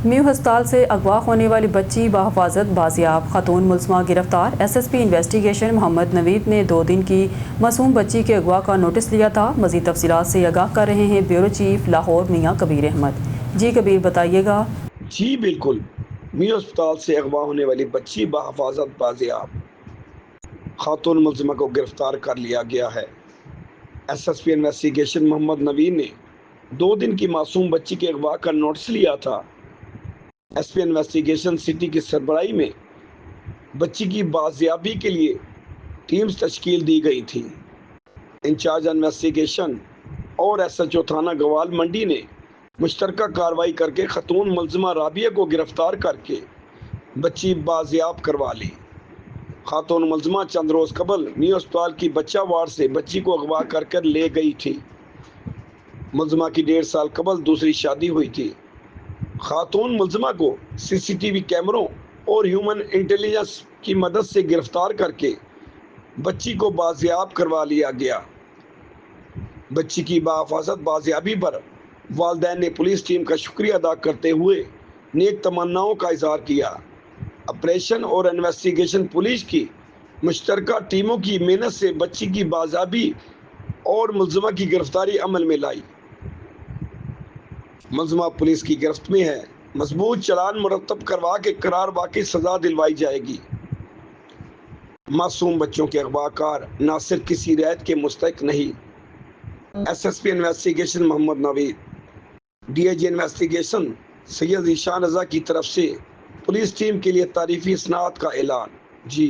میو ہسپتال سے اغوا ہونے والی بچی بحفاظت بازیاب، خاتون ملزمہ گرفتار۔ S S P investigation Muhammad نوید نے 2 دن کی معصوم بچی کے اغوا کا نوٹس لیا تھا۔ مزید تفصیلات سے آگاہ کر رہے ہیں بیورو چیف لاہور میاں کبیر احمد۔ جی کبیر، بتائیے گا۔ جی بالکل، میو ہسپتال سے اغوا ہونے والی بچی بحفاظت بازیاب، خاتون ملزمہ کو گرفتار کر لیا گیا ہے۔ S S P investigation Muhammad نوید نے 2 دن کی معصوم بچی کے اغوا کا نوٹس لیا تھا۔ ایس پی انویسٹیگیشن سٹی کی سربراہی میں بچی کی بازیابی کے لیے ٹیمز تشکیل دی گئی تھی۔ انچارج انویسٹیگیشن اور ایس ایچ او تھانہ گوال منڈی نے مشترکہ کارروائی کر کے خاتون ملزمہ رابعہ کو گرفتار کر کے بچی بازیاب کروا لی۔ خاتون ملزمہ چند روز قبل میو ہسپتال کی بچہ وارڈ سے بچی کو اغوا کر لے گئی تھی۔ ملزمہ کی 1.5 سال قبل دوسری شادی ہوئی تھی۔ خاتون ملزمہ کو سی سی ٹی وی کیمروں اور ہیومن انٹیلیجنس کی مدد سے گرفتار کر کے بچی کو بازیاب کروا لیا گیا۔ بچی کی بحفاظت بازیابی پر والدین نے پولیس ٹیم کا شکریہ ادا کرتے ہوئے نیک تمناؤں کا اظہار کیا۔ آپریشن اور انویسٹیگیشن پولیس کی مشترکہ ٹیموں کی محنت سے بچی کی بازیابی اور ملزمہ کی گرفتاری عمل میں لائی۔ ملزمہ پولیس کی گرفت میں ہے۔ مضبوط چالان مرتب کروا کے قرار واقعی سزا دلوائی جائے گی۔ معصوم بچوں کے اغوا کار نہ صرف کسی رعایت کے مستحق نہیں۔ S S P investigation Muhammad Naveed, D I G investigation Syed Zeeshan Raza کی طرف سے پولیس ٹیم کے لیے تعریفی اصلاحات کا اعلان۔ جی